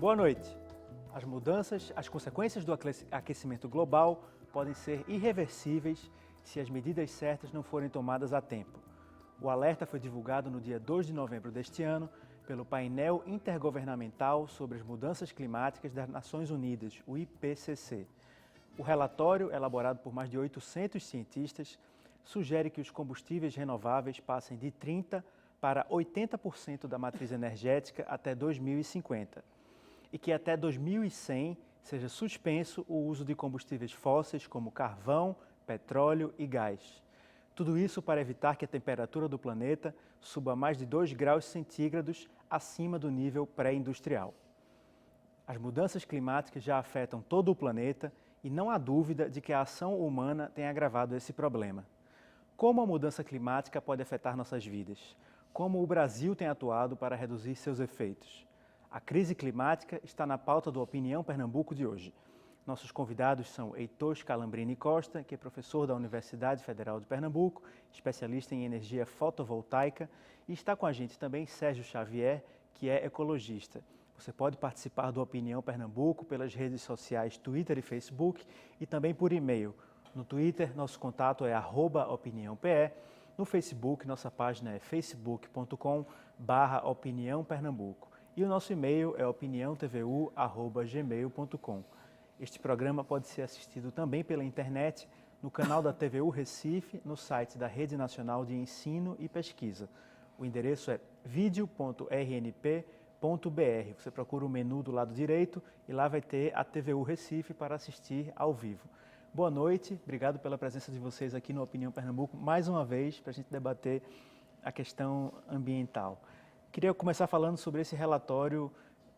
Boa noite. As consequências do aquecimento global podem ser irreversíveis se as medidas certas não forem tomadas a tempo. O alerta foi divulgado no dia 2 de novembro deste ano pelo Painel Intergovernamental sobre as Mudanças Climáticas das Nações Unidas, o IPCC. O relatório, elaborado por mais de 800 cientistas, sugere que os combustíveis renováveis passem de 30% para 80% da matriz energética até 2050 e que até 2100 seja suspenso o uso de combustíveis fósseis como carvão, petróleo e gás. Tudo isso para evitar que a temperatura do planeta suba mais de 2 graus centígrados acima do nível pré-industrial. As mudanças climáticas já afetam todo o planeta e não há dúvida de que a ação humana tem agravado esse problema. Como a mudança climática pode afetar nossas vidas? Como o Brasil tem atuado para reduzir seus efeitos? A crise climática está na pauta do Opinião Pernambuco de hoje. Nossos convidados são Heitor Scalambrini Costa, que é professor da Universidade Federal de Pernambuco, especialista em energia fotovoltaica, e está com a gente também Sérgio Xavier, que é ecologista. Você pode participar do Opinião Pernambuco pelas redes sociais Twitter e Facebook e também por e-mail. No Twitter, nosso contato é @opiniãope. No Facebook, nossa página é facebook.com/opiniãopernambuco. E o nosso e-mail é opiniãotvu@gmail.com. Este programa pode ser assistido também pela internet, no canal da TVU Recife, no site da Rede Nacional de Ensino e Pesquisa. O endereço é video.rnp.br. Você procura o menu do lado direito e lá vai ter a TVU Recife para assistir ao vivo. Boa noite, obrigado pela presença de vocês aqui no Opinião Pernambuco, mais uma vez, para a gente debater a questão ambiental. Queria começar falando sobre esse relatório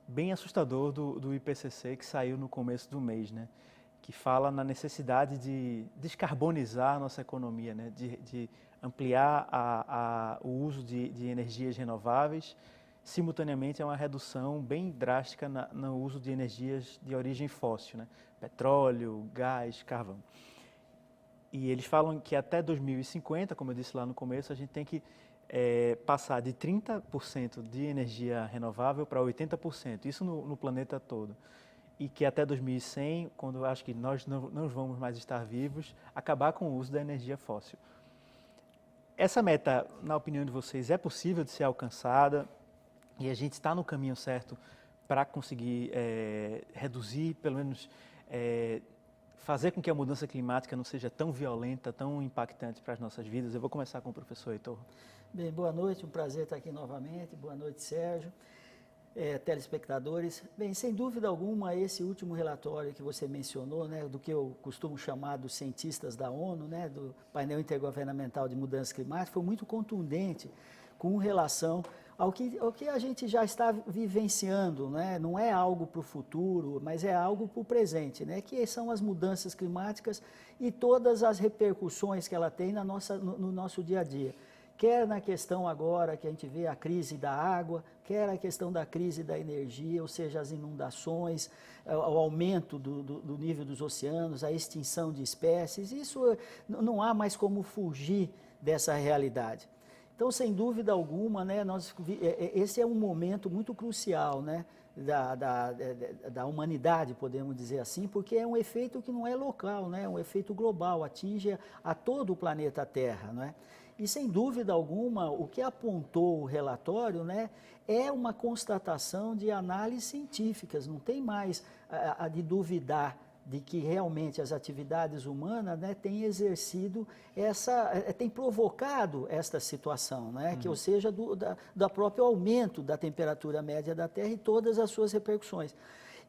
bem assustador do IPCC que saiu no começo do mês, né? Que fala na necessidade de descarbonizar a nossa economia, né? De ampliar o uso de energias renováveis. Simultaneamente, é uma redução bem drástica no uso de energias de origem fóssil, né? Petróleo, gás, carvão. E eles falam que até 2050, como eu disse lá no começo, a gente tem que passar de 30% de energia renovável para 80%, isso no planeta todo. E que até 2100, quando eu acho que nós não vamos mais estar vivos, acabar com o uso da energia fóssil. Essa meta, na opinião de vocês, é possível de ser alcançada? E a gente está no caminho certo para conseguir reduzir, pelo menos fazer com que a mudança climática não seja tão violenta, tão impactante para as nossas vidas? Eu vou começar com o professor Heitor. Bem, boa noite, um prazer estar aqui novamente. Boa noite, Sérgio, telespectadores. Bem, sem dúvida alguma, esse último relatório que você mencionou, né, do que eu costumo chamar dos cientistas da ONU, né, do Painel Intergovernamental de Mudanças Climáticas, foi muito contundente com relação ao que a gente já está vivenciando, né? Não é algo para o futuro, mas é algo para o presente, né? Que são as mudanças climáticas e todas as repercussões que ela tem no nosso dia a dia. Quer na questão agora que a gente vê a crise da água, quer a questão da crise da energia, ou seja, as inundações, o aumento do nível dos oceanos, a extinção de espécies. Isso não há mais como fugir dessa realidade. Então, sem dúvida alguma, né, esse é um momento muito crucial, né, da humanidade, podemos dizer assim, porque é um efeito que não é local, né, é um efeito global, atinge a todo o planeta Terra, né? E, sem dúvida alguma, o que apontou o relatório, né, é uma constatação de análises científicas, não tem mais a de duvidar de que realmente as atividades humanas, né, têm exercido têm provocado esta situação, né, que ou seja, do próprio aumento da temperatura média da Terra e todas as suas repercussões.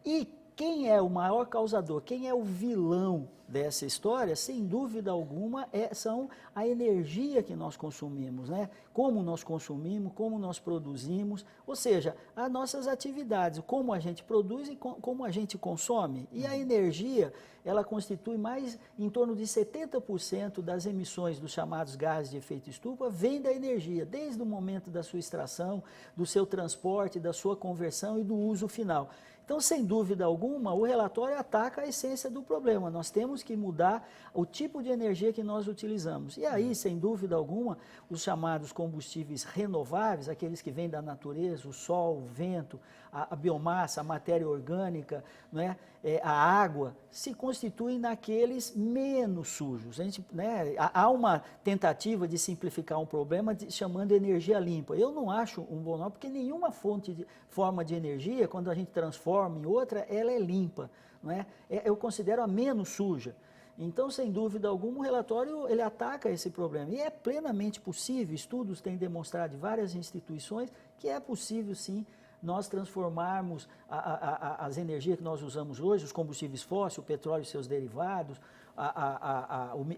E quem é o maior causador, quem é o vilão dessa história, sem dúvida alguma, são a energia que nós consumimos, né? Como nós consumimos, como nós produzimos, ou seja, as nossas atividades, como a gente produz e como a gente consome. E a energia, ela constitui mais em torno de 70% das emissões dos chamados gases de efeito estufa, vem da energia, desde o momento da sua extração, do seu transporte, da sua conversão e do uso final. Então, sem dúvida alguma, o relatório ataca a essência do problema. Nós temos que mudar o tipo de energia que nós utilizamos. E aí, sem dúvida alguma, os chamados combustíveis renováveis, aqueles que vêm da natureza, o sol, o vento, a biomassa, a matéria orgânica, não é? A água, se constituem naqueles menos sujos. A gente, né, há uma tentativa de simplificar um problema chamando energia limpa. Eu não acho um bom nome, porque nenhuma forma de energia, quando a gente transforma em outra, ela é limpa. Não é? Eu considero a menos suja. Então, sem dúvida alguma, o relatório ele ataca esse problema. E é plenamente possível, estudos têm demonstrado de várias instituições, que é possível sim nós transformarmos as energias que nós usamos hoje, os combustíveis fósseis, o petróleo e seus derivados,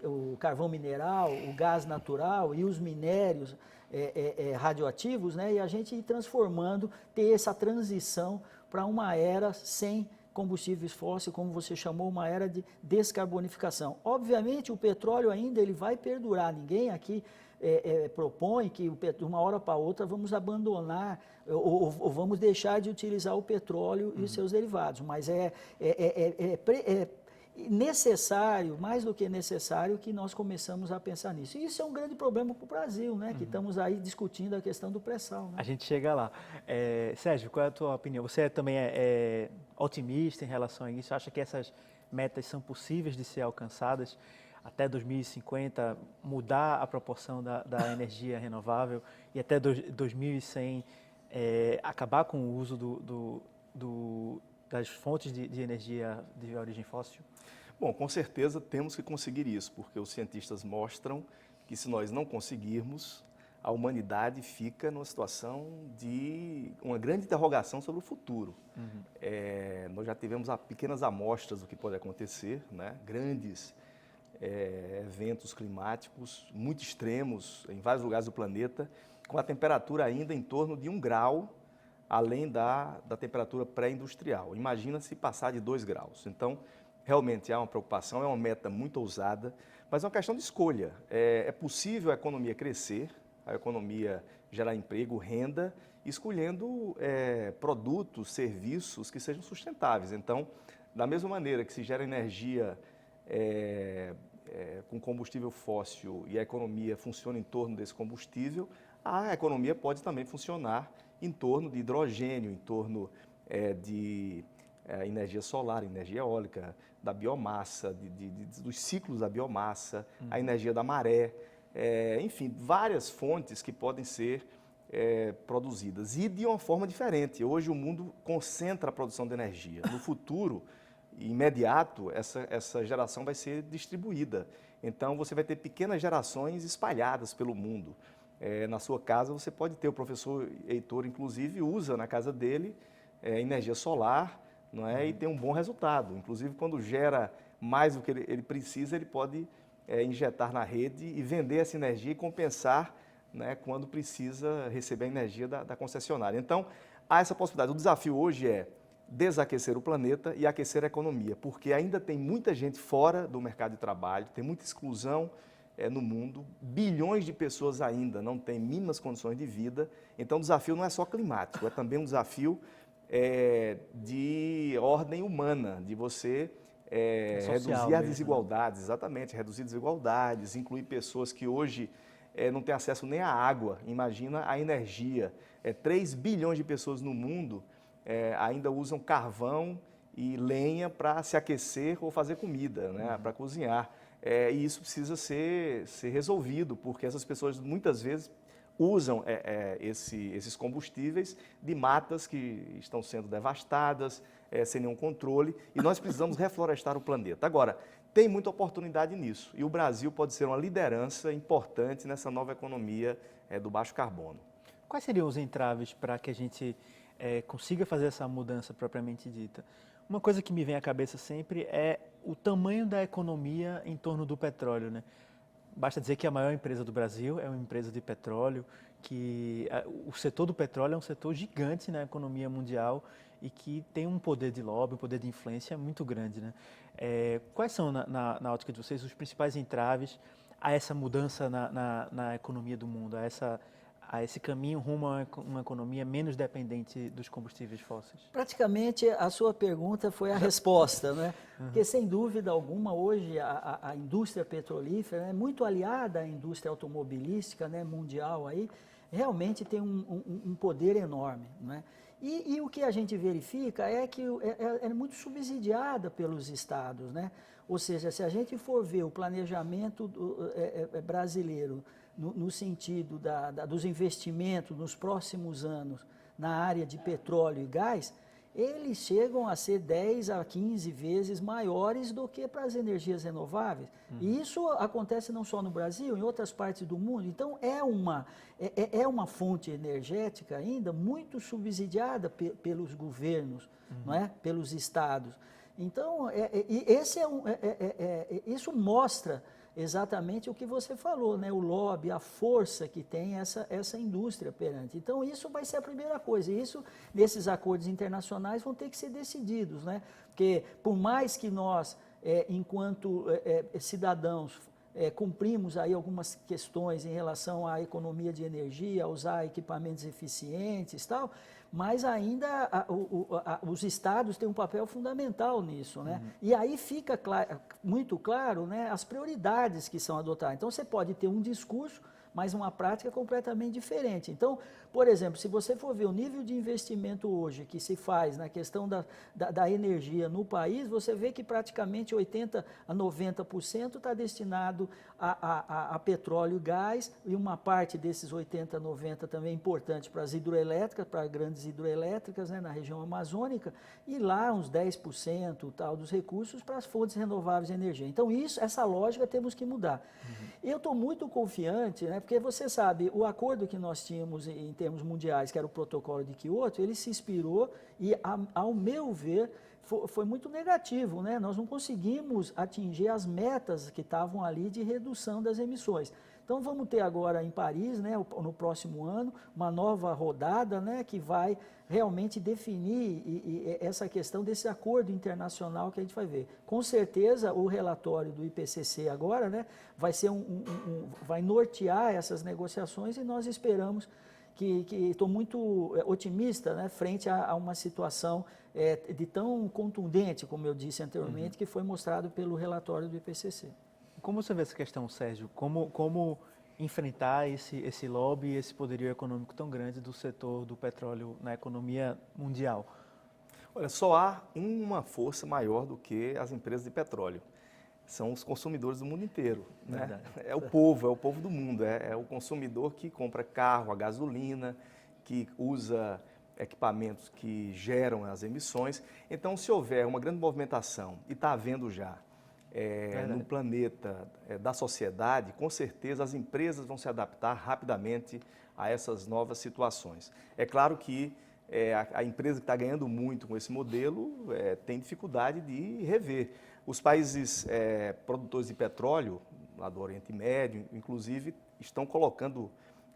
o carvão mineral, o gás natural e os minérios radioativos, né? E a gente ir transformando, ter essa transição para uma era sem combustíveis fósseis, como você chamou, uma era de descarbonificação. Obviamente, o petróleo ainda ele vai perdurar. Ninguém aqui propõe que de uma hora para outra vamos abandonar ou vamos deixar de utilizar o petróleo e os seus derivados. Mas é necessário, mais do que necessário, que nós começamos a pensar nisso. E isso é um grande problema para o Brasil, né? Que estamos aí discutindo a questão do pré-sal. Né? A gente chega lá. Sérgio, qual é a tua opinião? Você também é otimista em relação a isso? Acha que essas metas são possíveis de ser alcançadas até 2050, mudar a proporção da energia renovável e até 2100 acabar com o uso das fontes de energia de origem fóssil? Bom, com certeza temos que conseguir isso, porque os cientistas mostram que se nós não conseguirmos, a humanidade fica numa situação de uma grande interrogação sobre o futuro. Nós já tivemos pequenas amostras do que pode acontecer, né? Grandes eventos climáticos muito extremos em vários lugares do planeta, com a temperatura ainda em torno de 1 grau, além da temperatura pré-industrial. Imagina se passar de 2 graus. Então, realmente há uma preocupação, é uma meta muito ousada, mas é uma questão de escolha. É possível a economia crescer, a economia gerar emprego, renda, escolhendo produtos, serviços que sejam sustentáveis. Então, da mesma maneira que se gera energia com combustível fóssil e a economia funciona em torno desse combustível, a economia pode também funcionar em torno de hidrogênio, em torno de energia solar, energia eólica, da biomassa, dos ciclos da biomassa, a energia da maré, enfim, várias fontes que podem ser produzidas e de uma forma diferente. Hoje o mundo concentra a produção de energia. No futuro imediato, essa geração vai ser distribuída. Então, você vai ter pequenas gerações espalhadas pelo mundo. Na sua casa, você pode ter, o professor Heitor, inclusive, usa na casa dele energia solar, não é? E tem um bom resultado. Inclusive, quando gera mais do que ele precisa, ele pode injetar na rede e vender essa energia e compensar, né, quando precisa receber a energia da concessionária. Então, há essa possibilidade. O desafio hoje é desaquecer o planeta e aquecer a economia, porque ainda tem muita gente fora do mercado de trabalho, tem muita exclusão no mundo, bilhões de pessoas ainda não têm mínimas condições de vida. Então, o desafio não é só climático, é também um desafio de ordem humana, de você reduzir as desigualdades, exatamente, reduzir desigualdades, incluir pessoas que hoje não têm acesso nem à água, imagina a energia. 3 bilhões de pessoas no mundo ainda usam carvão e lenha para se aquecer ou fazer comida, né, para cozinhar. E isso precisa ser resolvido, porque essas pessoas muitas vezes usam esses combustíveis de matas que estão sendo devastadas, sem nenhum controle, e nós precisamos reflorestar o planeta. Agora, tem muita oportunidade nisso, e o Brasil pode ser uma liderança importante nessa nova economia do baixo carbono. Quais seriam os entraves para que a gente consiga fazer essa mudança propriamente dita? Uma coisa que me vem à cabeça sempre é o tamanho da economia em torno do petróleo, né? Basta dizer que a maior empresa do Brasil é uma empresa de petróleo, que o setor do petróleo é um setor gigante na economia mundial e que tem um poder de lobby, um poder de influência muito grande, né? Quais são, na ótica de vocês, os principais entraves a essa mudança na economia do mundo, a esse caminho rumo a uma economia menos dependente dos combustíveis fósseis? Praticamente a sua pergunta foi a resposta, né? Porque sem dúvida alguma hoje a indústria petrolífera é muito aliada à indústria automobilística, né, mundial aí, realmente tem um poder enorme, né? E o que a gente verifica é que é muito subsidiada pelos estados, né? Ou seja, se a gente for ver o planejamento brasileiro no sentido dos investimentos nos próximos anos na área de petróleo e gás, eles chegam a ser 10 a 15 vezes maiores do que para as energias renováveis. E isso acontece não só no Brasil, em outras partes do mundo. Então, é uma fonte energética ainda muito subsidiada pelos governos, não é? Pelos estados. Então, isso mostra exatamente o que você falou, né? O lobby, a força que tem essa indústria perante. Então, isso vai ser a primeira coisa. E isso, nesses acordos internacionais, vão ter que ser decididos, né? Porque, por mais que nós, enquanto cidadãos, cumprimos aí algumas questões em relação à economia de energia, a usar equipamentos eficientes e tal, mas ainda os estados têm um papel fundamental nisso, né? E aí fica muito claro, né, as prioridades que são adotadas. Então, você pode ter um discurso, mas uma prática completamente diferente. Então, por exemplo, se você for ver o nível de investimento hoje que se faz na questão da energia no país, você vê que praticamente 80% a 90% está destinado a petróleo e gás, e uma parte desses 80% a 90% também é importante para as hidroelétricas, para grandes hidroelétricas, né, na região amazônica, e lá uns 10% tal, dos recursos para as fontes renováveis de energia. Então, essa lógica temos que mudar. Eu estou muito confiante, né, porque você sabe, o acordo que nós tínhamos em termos mundiais, que era o protocolo de Kyoto, ele se inspirou e, ao meu ver, foi muito negativo, né? Nós não conseguimos atingir as metas que estavam ali de redução das emissões. Então, vamos ter agora em Paris, né, no próximo ano, uma nova rodada, né, que vai realmente definir essa questão desse acordo internacional que a gente vai ver. Com certeza, o relatório do IPCC agora, né, vai ser vai nortear essas negociações, e nós esperamos que estou muito otimista, né, frente a uma situação de tão contundente, como eu disse anteriormente, que foi mostrado pelo relatório do IPCC. Como você vê essa questão, Sérgio? Como enfrentar esse lobby, esse poderio econômico tão grande do setor do petróleo na economia mundial? Olha, só há uma força maior do que as empresas de petróleo. São os consumidores do mundo inteiro, né? É o povo do mundo, é o consumidor que compra carro, a gasolina, que usa equipamentos que geram as emissões. Então, se houver uma grande movimentação, e está havendo já, no planeta da sociedade, com certeza as empresas vão se adaptar rapidamente a essas novas situações. É claro que a empresa que está ganhando muito com esse modelo tem dificuldade de rever. Os países produtores de petróleo, lá do Oriente Médio, inclusive, estão colocando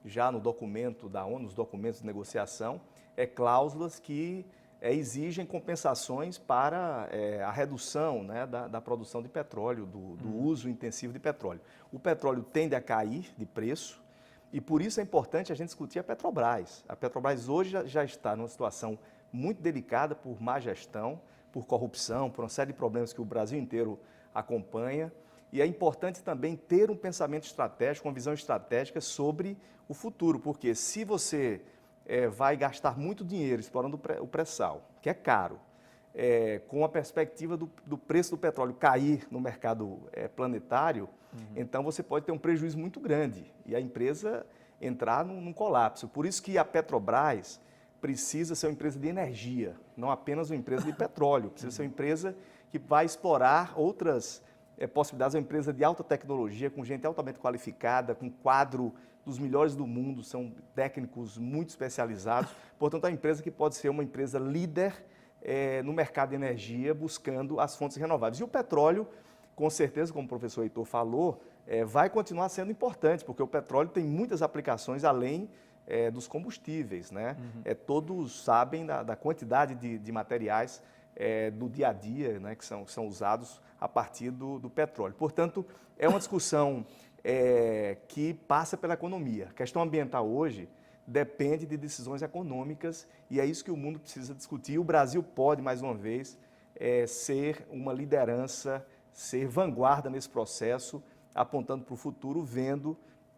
já no documento da ONU, nos documentos de negociação, cláusulas que exigem compensações para a redução, né, da produção de petróleo, do uso intensivo de petróleo. O petróleo tende a cair de preço e por isso é importante a gente discutir a Petrobras. A Petrobras hoje já está numa situação muito delicada por má gestão, por corrupção, por uma série de problemas que o Brasil inteiro acompanha. E é importante também ter um pensamento estratégico, uma visão estratégica sobre o futuro, porque se você vai gastar muito dinheiro explorando o pré-sal, que é caro, com a perspectiva do preço do petróleo cair no mercado planetário, então você pode ter um prejuízo muito grande e a empresa entrar num colapso. Por isso que a Petrobras precisa ser uma empresa de energia, não apenas uma empresa de petróleo, precisa ser uma empresa que vai explorar outras possibilidades, uma empresa de alta tecnologia, com gente altamente qualificada, com quadro dos melhores do mundo, são técnicos muito especializados, portanto, é uma empresa que pode ser uma empresa líder no mercado de energia, buscando as fontes renováveis. E o petróleo, com certeza, como o professor Heitor falou, vai continuar sendo importante, porque o petróleo tem muitas aplicações além dos combustíveis, né? Todos sabem da quantidade de materiais do dia a dia, né, que são usados a partir do petróleo. Portanto, é uma discussão que passa pela economia. A questão ambiental hoje depende de decisões econômicas e é isso que o mundo precisa discutir. O Brasil pode, mais uma vez, ser uma liderança, ser vanguarda nesse processo, apontando para o futuro, vendo,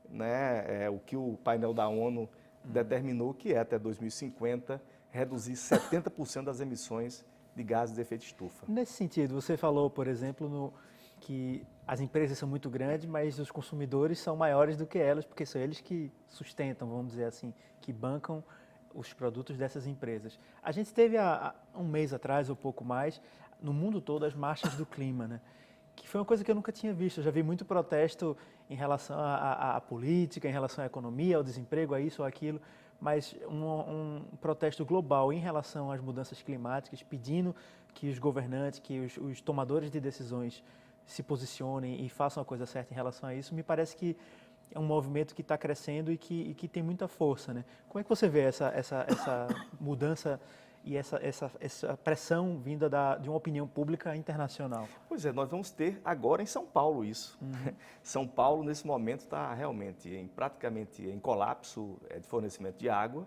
né, o que o painel da ONU determinou, que até 2050 reduzir 70% das emissões de gases de efeito estufa. Nesse sentido, você falou, por exemplo, que as empresas são muito grandes, mas os consumidores são maiores do que elas, porque são eles que sustentam, vamos dizer assim, que bancam os produtos dessas empresas. A gente teve há um mês atrás, ou pouco mais, no mundo todo, as marchas do clima, né? Que foi uma coisa que eu nunca tinha visto. Eu já vi muito protesto em relação à política, em relação à economia, ao desemprego, a isso ou aquilo, mas um protesto global em relação às mudanças climáticas, pedindo que os governantes, que os tomadores de decisões se posicionem e façam a coisa certa em relação a isso, me parece que é um movimento que está crescendo e que tem muita força, né? Como é que você vê essa mudança e essa pressão vinda de uma opinião pública internacional? Pois é, nós vamos ter agora em São Paulo isso. São Paulo, nesse momento, está realmente praticamente em colapso de fornecimento de água.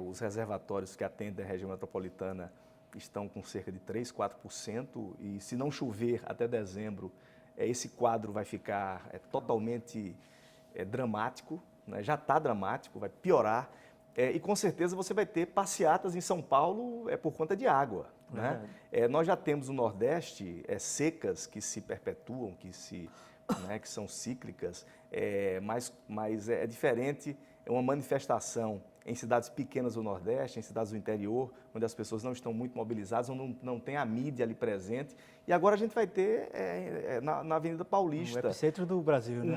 Os reservatórios que atendem a região metropolitana estão com cerca de 3%, 4%, e se não chover até dezembro, esse quadro vai ficar totalmente dramático, né? Já está dramático, vai piorar. E com certeza você vai ter passeatas em São Paulo por conta de água. Né? Nós já temos no Nordeste secas que se perpetuam, que são cíclicas, mas é diferente, é uma manifestação em cidades pequenas do Nordeste, em cidades do interior, onde as pessoas não estão muito mobilizadas, onde não tem a mídia ali presente. E agora a gente vai ter na Avenida Paulista. O epicentro do Brasil, né?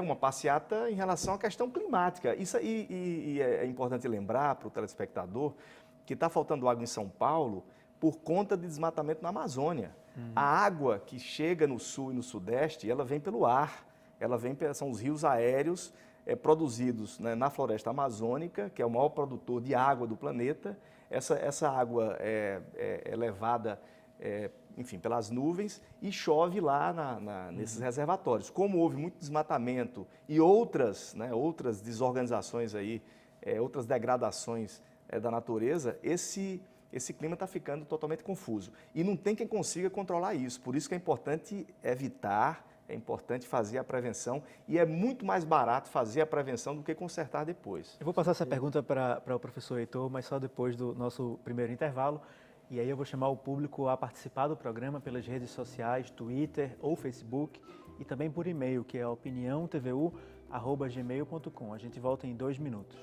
Uma passeata em relação à questão climática. Isso e é importante lembrar para o telespectador que está faltando água em São Paulo por conta de desmatamento na Amazônia. A água que chega no sul e no sudeste, ela vem pelo ar, são os rios aéreos produzidos, né, na floresta amazônica, que é o maior produtor de água do planeta. Essa água é levada, enfim, pelas nuvens e chove lá nesses reservatórios. Como houve muito desmatamento e outras desorganizações aí, outras degradações da natureza, esse clima está ficando totalmente confuso. E não tem quem consiga controlar isso. Por isso que é importante evitar, é importante fazer a prevenção, e é muito mais barato fazer a prevenção do que consertar depois. Eu vou passar essa pergunta para o professor Heitor, mas só depois do nosso primeiro intervalo. E aí eu vou chamar o público a participar do programa pelas redes sociais, Twitter ou Facebook, e também por e-mail, que é opiniãotvu@gmail.com. A gente volta em 2 minutos.